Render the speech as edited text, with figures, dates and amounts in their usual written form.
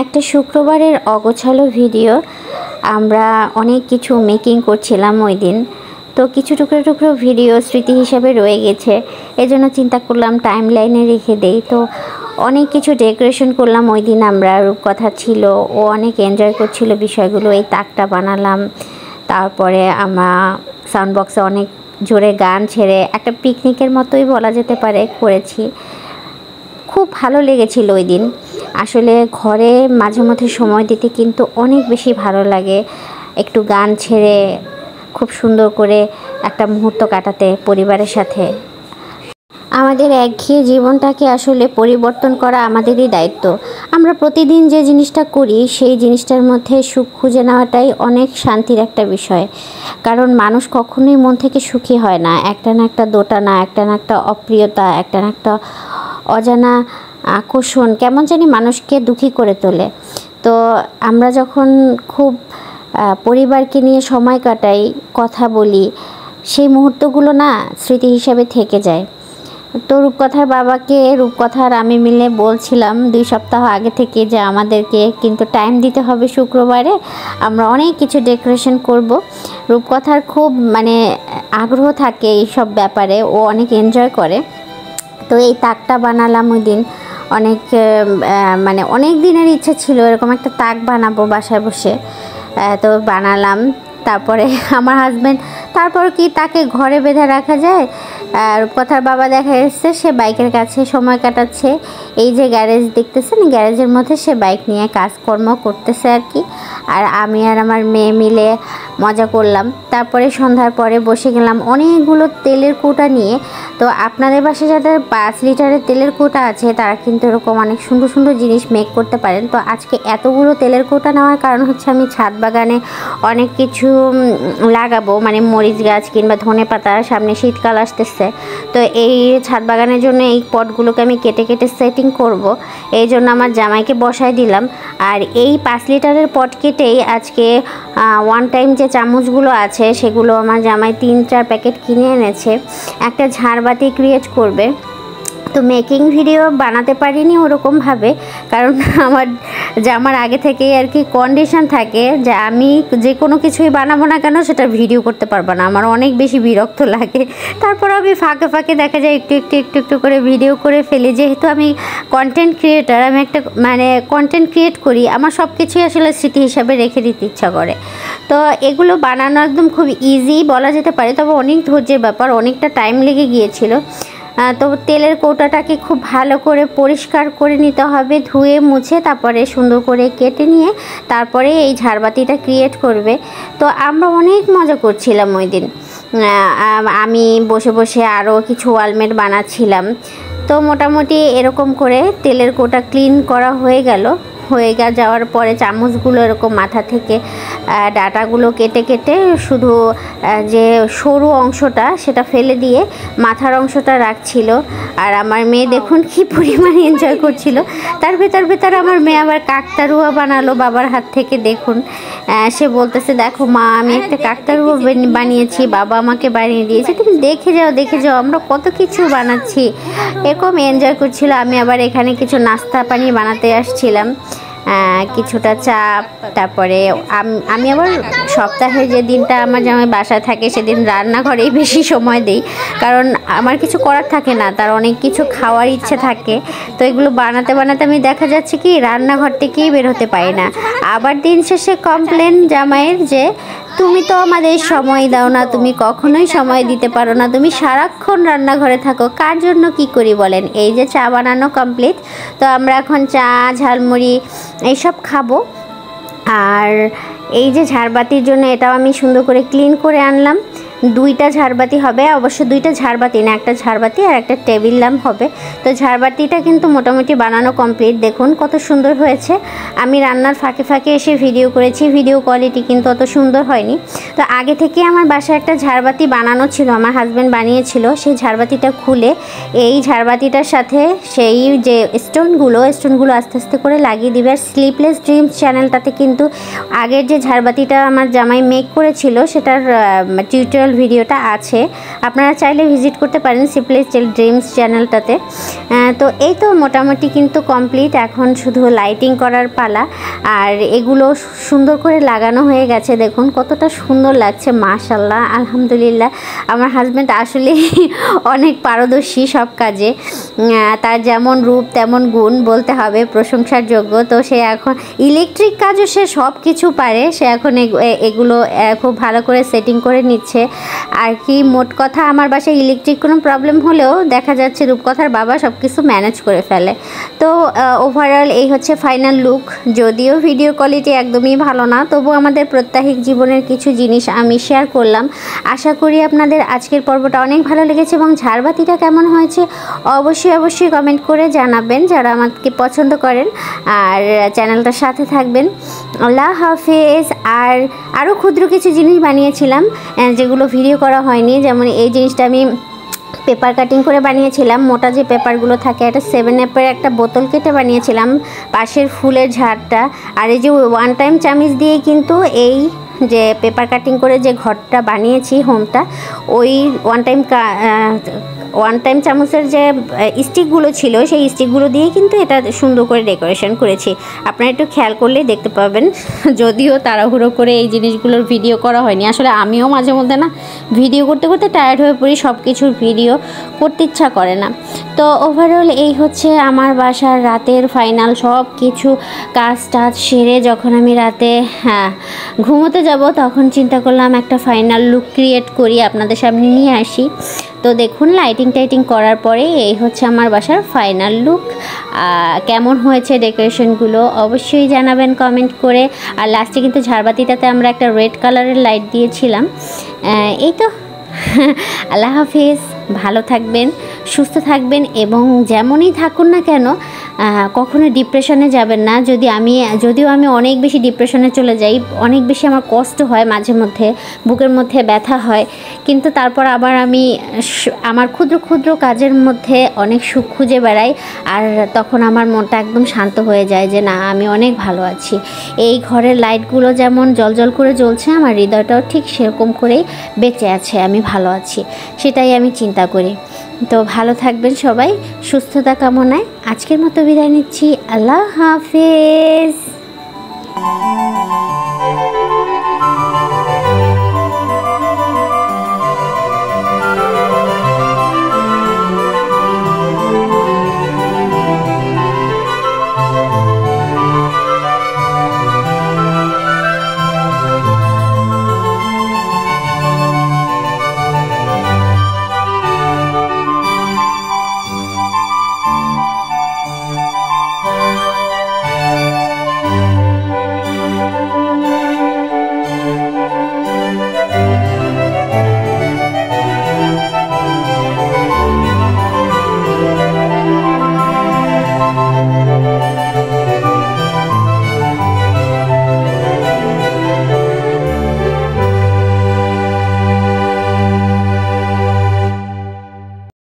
একটা শুক্রবারের অগোছালো ভিডিও। আমরা অনেক কিছু মেকিং করছিলাম ওই দিন, তো কিছু টুকরো টুকরো ভিডিও স্মৃতি হিসাবে রয়ে গেছে। এজন্য চিন্তা করলাম টাইম লাইনে রেখে দেই। তো অনেক কিছু ডেকোরেশন করলাম ওই দিন। আমরা রূপকথা ছিল, ও অনেক এনজয় করছিল বিষয়গুলো। এই তাকটা বানালাম, তারপরে আমরা সাউন্ড বক্সে অনেক জোরে গান ছেড়ে একটা পিকনিকের মতোই বলা যেতে পারে করেছি। খুব ভালো লেগেছিল ওই দিন। আসলে ঘরে মাঝে মধ্যে সময় দিতে কিন্তু অনেক বেশি ভালো লাগে। একটু গান ছেড়ে খুব সুন্দর করে একটা মুহূর্ত কাটাতে পরিবারের সাথে। আমাদের একঘেয়ে জীবনটাকে আসলে পরিবর্তন করা আমাদেরই দায়িত্ব। আমরা প্রতিদিন যে জিনিসটা করি সেই জিনিসটার মধ্যে সুখ খুঁজে নেওয়াটাই অনেক শান্তির একটা বিষয়। কারণ মানুষ কখনোই মন থেকে সুখী হয় না। একটা না একটা দোটানা, একটা না একটা অপ্রিয়তা, একটা না একটা অজানা আকর্ষণ কেমন জানি মানুষকে দুঃখী করে তোলে। তো আমরা যখন খুব পরিবারকে নিয়ে সময় কাটাই, কথা বলি, সেই মুহূর্তগুলো না স্মৃতি হিসাবে থেকে যায়। তো রূপকথার বাবাকে রূপকথার আমি মিলে বলছিলাম 2 সপ্তাহ আগে থেকে যে আমাদেরকে কিন্তু টাইম দিতে হবে শুক্রবারে, আমরা অনেক কিছু ডেকোরেশন করব। রূপকথার খুব আগ্রহ থাকে এই সব ব্যাপারে, ও অনেক এনজয় করে। তো এই তাকটা বানালাম ওই দিন। অনেক দিনের ইচ্ছা ছিল এরকম একটা তাক বানাবো বাসায় বসে। তো বানালাম। তারপরে আমার হাজব্যান্ড, তারপর কি তাকে ঘরে বেঁধে রাখা যায়? রূপকথার বাবা দেখা যাচ্ছে সে বাইকের কাছে সময় কাটাচ্ছে। এই যে গ্যারেজ দেখতেছেন, গ্যারেজের মধ্যে সে বাইক নিয়ে কাজকর্ম করতেছে আর কি। আর আমি আর আমার মেয়ে মিলে মজা করলাম। তারপরে সন্ধ্যার পরে বসে গেলাম অনেকগুলো তেলের কৌটা নিয়ে। তো আপনাদের বাসায় যাদের 5 লিটারের তেলের কৌটা আছে তারা কিন্তু এরকম অনেক সুন্দর সুন্দর জিনিস মেক করতে পারেন। তো আজকে এতগুলো তেলের কৌটা নেওয়ার কারণ হচ্ছে আমি ছাদ বাগানে অনেক কিছু লাগাবো, মরিচ গাছ কিংবা ধনেপাতা। সামনে শীতকাল আসতেছে, তো এই ছাদ বাগানের জন্য এই পটগুলোকে আমি কেটে কেটে সেটিং করব। এই জন্য আমার জামাইকে বসায় দিলাম। আর এই 5 লিটারের পট কেটেই আজকে 1 টাইম যে চামচগুলো আছে সেগুলো আমার জামাই 3-4 প্যাকেট কিনে এনেছে। একটা ঝাড়বাতি ক্রিয়েট করবে। তো মেকিং ভিডিও বানাতে পারিনি ওরকমভাবে, কারণ আমার জামার আগে থেকেই আর কি কন্ডিশন থাকে যে আমি যে কোনো কিছুই বানাবো না কেন সেটা ভিডিও করতে পারবো না, আমার অনেক বেশি বিরক্ত লাগে। তারপর আমি ফাঁকে ফাঁকে দেখা যায় একটু একটু একটু একটু করে ভিডিও করে ফেলি। যেহেতু আমি কন্টেন্ট ক্রিয়েটার, আমি একটা কন্টেন্ট ক্রিয়েট করি, আমার সব কিছুই আসলে স্মৃতি হিসাবে রেখে দিতে ইচ্ছা করে। তো এগুলো বানানো একদম খুব ইজি বলা যেতে পারে, তবে অনেক ধৈর্যের ব্যাপার, অনেকটা টাইম লেগে গিয়েছিল। তো তেলের কৌটাটাকে খুব ভালো করে পরিষ্কার করে নিতে হবে, ধুয়ে মুছে তারপরে সুন্দর করে কেটে নিয়ে তারপরে এই ঝাড়বাতিটা ক্রিয়েট করবে। তো আমরা অনেক মজা করছিলাম ওই দিন। আমি বসে বসে আরও কিছু ওয়ালমেট বানাচ্ছিলাম। তো মোটামুটি এরকম করে তেলের কৌটা ক্লিন করা হয়ে যাওয়ার পরে চামচগুলো এরকম মাথা থেকে ডাটাগুলো কেটে কেটে শুধু যে সরু অংশটা সেটা ফেলে দিয়ে মাথার অংশটা রাখছিল। আর আমার মেয়ে দেখুন কি পরিমাণে এনজয় করছিল। তার ভেতর আমার মেয়ে আবার কাকতারুয়া বানালো বাবার হাত থেকে। দেখুন সে বলতেছে, দেখো মা আমি একটা কাকতারুয়া বানিয়েছি, বাবা আমাকে বানিয়ে দিয়েছে, তুমি দেখে যাও আমরা কত কিছু বানাচ্ছি। এরকম এনজয় করছিল। আমি আবার এখানে কিছু নাস্তা পানি বানাতে আসছিলাম, কিছুটা চা। তারপরে আমি আবার সপ্তাহে যে দিনটা আমার জামাই বাসায় থাকে সেদিন রান্নাঘরেই বেশি সময় দেই, কারণ আমার কিছু করার থাকে না, তার অনেক কিছু খাওয়ার ইচ্ছে থাকে। তো এগুলো বানাতে বানাতে আমি দেখা যাচ্ছে কি রান্নাঘর থেকেই বের হতে পারি না। আবার দিন শেষে কমপ্লেন জামাইয়ের যে তুমি তো আমাদের সময় দাও না, তুমি কখনোই সময় দিতে পারো না, তুমি সারাক্ষণ রান্নাঘরে থাকো, কার জন্য কি করি বলেন। এই যে চা বানানো কমপ্লিট, তো আমরা এখন চা ঝালমুড়ি এইসব খাবো। আর এই যে ঝাড়বাতির জন্য এটাও আমি সুন্দর করে ক্লিন করে আনলাম। 2টা ঝাড়বাতি হবে, অবশ্য 2টা ঝাড়বাতি না, একটা ঝাড়বাতি আর একটা টেবিল ল্যাম্প হবে। তো ঝাড়বাতিটা কিন্তু মোটামুটি বানানো কমপ্লিট। দেখুন কত সুন্দর হয়েছে। আমি রান্নার ফাঁকে ফাঁকে এসে ভিডিও করেছি, ভিডিও কোয়ালিটি কিন্তু অত সুন্দর হয়নি। তো আগে থেকে আমার বাসায় একটা ঝাড়বাতি বানানো ছিল, আমার হাজব্যান্ড বানিয়েছিল। সেই ঝাড়বাতিটা খুলে এই ঝাড়বাতিটার সাথে সেই যে স্টোনগুলো আস্তে আস্তে করে লাগিয়ে দিবে। আর স্লিপলেস ড্রিমস চ্যানেলটাতে কিন্তু আগের যে ঝাড়বাতিটা আমার জামাই মেক করেছিল সেটার টিউটোরিয়াল ওভারঅল ভিডিওটা আছে, আপনারা চাইলে ভিজিট করতে পারেন সিম্পলি ড্রিমস চ্যানেলটাতে। তো এই তো মোটামুটি কিন্তু কমপ্লিট, এখন শুধু লাইটিং করার পালা। আর এগুলো সুন্দর করে লাগানো হয়ে গেছে, দেখুন কতটা সুন্দর লাগছে, মাশাআল্লাহ আলহামদুলিল্লাহ। আমার হাজব্যান্ড আসলে অনেক পারদর্শী সব কাজে, তার যেমন রূপ তেমন গুণ বলতে হবে, প্রশংসার যোগ্য। তো সে এখন ইলেকট্রিক কাজও সে সব কিছু পারে, সে এখন এগুলো খুব ভালো করে সেটিং করে নিচ্ছে আর কি। মোট কথা আমার বাসায় ইলেকট্রিক কোনো প্রবলেম হলেও দেখা যাচ্ছে রূপকথার বাবা সব কিছু ম্যানেজ করে ফেলে। তো ওভারঅল এই হচ্ছে ফাইনাল লুক। যদিও ভিডিও কোয়ালিটি একদমই ভালো না, তবু আমাদের প্রত্যাহিক জীবনের কিছু জিনিস আমি শেয়ার করলাম। আশা করি আপনাদের আজকের পর্বটা অনেক ভালো লেগেছে এবং ঝাড়বাতিটা কেমন হয়েছে অবশ্যই কমেন্ট করে জানাবেন যারা আমাকে পছন্দ করেন, আর চ্যানেলটার সাথে থাকবেন। আল্লাহ হাফেজ। আর আরও ক্ষুদ্র কিছু জিনিস বানিয়েছিলাম যেগুলো ভিডিও করা হয়নি, যেমন এই জিনিসটা আমি পেপার কাটিং করে বানিয়েছিলাম, মোটা যে পেপারগুলো থাকে, একটা 7-আপের একটা বোতল কেটে বানিয়েছিলাম, পাশের ফুলের ঝাড়টা। আর এই যে ওয়ান টাইম চামিচ দিয়ে কিন্তু এই যে পেপার কাটিং করে যে ঘরটা বানিয়েছি হোমটা, ওই ওয়ান টাইম চামচের যে স্টিকগুলো ছিল সেই স্টিকগুলো দিয়ে কিন্তু এটা সুন্দর করে ডেকোরেশন করেছি। আপনারা একটু খেয়াল করলেই দেখতে পাবেন। যদিও তাড়াহুড়ো করে এই জিনিসগুলোর ভিডিও করা হয়নি, আসলে আমিও মাঝে মধ্যে না ভিডিও করতে করতে টায়ার্ড হয়ে পড়ি, সব কিছুর ভিডিও করতে ইচ্ছা করে না। তো ওভারঅল এই হচ্ছে আমার বাসার রাতের ফাইনাল সব কিছু কাজ টাজ সেরে যখন আমি রাতে ঘুমোতে যাব তখন চিন্তা করলাম একটা ফাইনাল লুক ক্রিয়েট করি, আপনাদের সামনে নিয়ে আসি। তো দেখুন লাইটিং টাইটিং করার পরে এই হচ্ছে আমার বাসার ফাইনাল লুক। কেমন হয়েছে ডেকোরেশনগুলো অবশ্যই জানাবেন কমেন্ট করে। আর লাস্টে কিন্তু ঝাড়বাতিটাতে আমরা একটা রেড কালারের লাইট দিয়েছিলাম। এই তো আল্লাহ হাফিজ, ভালো থাকবেন, সুস্থ থাকবেন এবং যেমনই থাকুন না কেন কখনো ডিপ্রেশনে যাবেন না। যদিও আমি অনেক বেশি ডিপ্রেশনে চলে যাই, অনেক বেশি আমার কষ্ট হয়, মাঝে মধ্যে বুকের মধ্যে ব্যথা হয়, কিন্তু তারপর আবার আমি আমার ক্ষুদ্র ক্ষুদ্র কাজের মধ্যে অনেক সুখ খুঁজে বেড়াই, আর তখন আমার মনটা একদম শান্ত হয়ে যায় যে না আমি অনেক ভালো আছি। এই ঘরের লাইটগুলো যেমন জলজল করে জ্বলছে, আমার হৃদয়টাও ঠিক সেরকম করেই বেঁচে আছে, আমি ভালো আছি, সেটাই আমি চিন্তা করি। তো ভালো থাকবেন সবাই, সুস্থতা কামনায় আজকের মতো বিদায় নিচ্ছি। আল্লাহ হাফেজ।